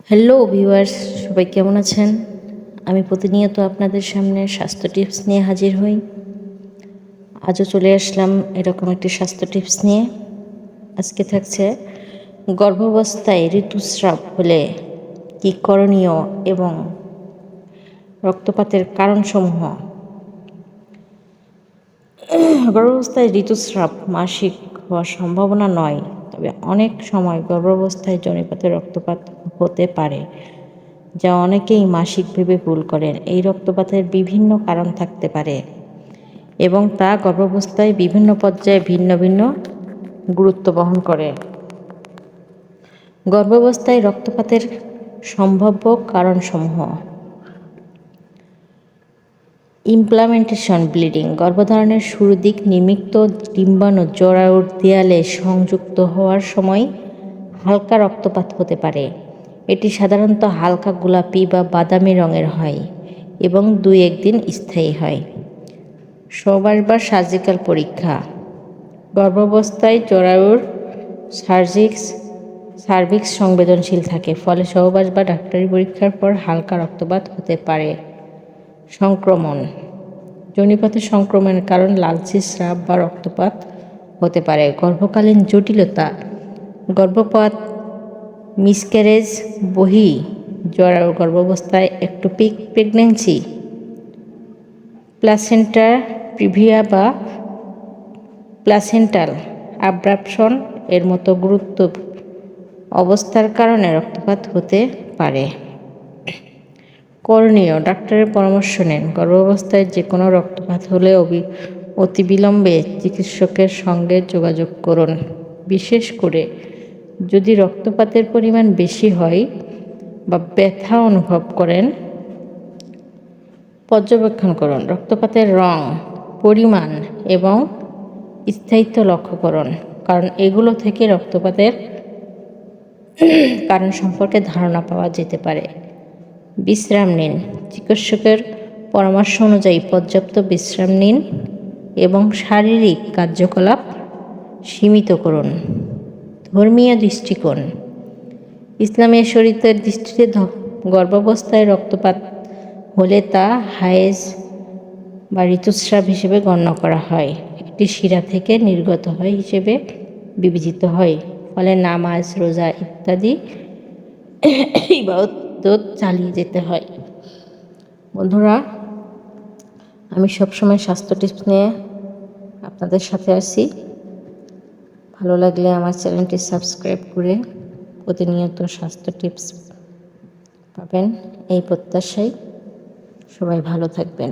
Hello viewers, সবাই কেমন আছেন? আমি প্রতিনিয়ত আপনাদের সামনে স্বাস্থ্য টিপস নিয়ে হাজির হই। আজও চলে আসলাম এরকম একটি স্বাস্থ্য টিপস নিয়ে। আজকে থাকছে গর্ভাবস্থায় ঋতুস্রাব হলে কী করণীয় এবং রক্তপাতের কারণসমূহ। গর্ভাবস্থায় ঋতুস্রাব মাসিক হওয়ার সম্ভাবনা নয়, তবে অনেক সময় গর্ভাবস্থায় জনিপথে রক্তপাত হতে পারে, যা অনেকেই মাসিক ভেবে ভুল করেন। এই রক্তপাতের বিভিন্ন কারণ থাকতে পারে এবং তা গর্ভাবস্থায় বিভিন্ন পর্যায়ে ভিন্ন ভিন্ন গুরুত্ব বহন করে। গর্ভাবস্থায় রক্তপাতের সম্ভাব্য কারণসমূহ: ইমপ্লান্টেশন ব্লিডিং, গর্ভধারণের শুরুর দিক নিমিত্ত ডিম্বাণু জরায়ুর দেয়ালে সংযুক্ত হওয়ার সময় হালকা রক্তপাত হতে পারে। এটি সাধারণত হালকা গোলাপি বা বাদামি রঙের হয় এবং 2-1 দিন স্থায়ী হয়। সহবাস বা সার্জিক্যাল পরীক্ষা, গর্ভাবস্থায় জরায়ুর সার্ভিক্স সংবেদনশীল থাকে, ফলে সহবাস বা ডাক্তারি পরীক্ষার পর হালকা রক্তপাত হতে পারে। সংক্রমণ, যোনিপথে সংক্রমণের কারণ লালচে স্রাব বা রক্তপাত হতে পারে। গর্ভকালীন জটিলতা, গর্ভপাত, মিসক্যারেজ, জরায়ু গর্ভাবস্থায়, একটোপিক প্রেগন্যান্সি, প্লাসেন্টা প্রিভিয়া বা প্লাসেন্টাল অ্যাব্রাপশন এর মতো গুরুত্ব অবস্থার কারণে রক্তপাত হতে পারে। করণীয়: ডাক্তারের পরামর্শ নিন। গর্ভাবস্থায় যে কোনো রক্তপাত হলে অতিবিলম্বে চিকিৎসকের সঙ্গে যোগাযোগ করুন। বিশেষ করে যদি রক্তপাতের পরিমাণ বেশি হয় বা ব্যথা অনুভব করেন। পর্যবেক্ষণ করুন। রক্তপাতের রং, পরিমাণ এবং স্থায়িত্ব লক্ষ্য করুন, কারণ এগুলো থেকে রক্তপাতের কারণ সম্পর্কে ধারণা পাওয়া যেতে পারে। বিশ্রাম নিন। চিকিৎসকের পরামর্শ অনুযায়ী পর্যাপ্ত বিশ্রাম নিন এবং শারীরিক কার্যকলাপ সীমিত করুন। ধর্মীয় দৃষ্টিকোণ, ইসলামী শরীয়তের দৃষ্টিতে গর্ভাবস্থায় রক্তপাত হলে তা হায়েজ বা ঋতুস্রাব হিসেবে গণ্য করা হয়। এটি শিরা থেকে নির্গত হয় হিসেবে বিবেচিত হয়, ফলে নামাজ, রোজা ইত্যাদি ইবাদত চালিয়ে যেতে হয়। বন্ধুরা, আমি সবসময় স্বাস্থ্য টিপস নিয়ে আপনাদের সাথে আছি। ভালো লাগলে আমার চ্যানেলটি সাবস্ক্রাইব করে প্রতিনিয়ত স্বাস্থ্য টিপস পাবেন এই প্রত্যাশায়। সবাই ভালো থাকবেন।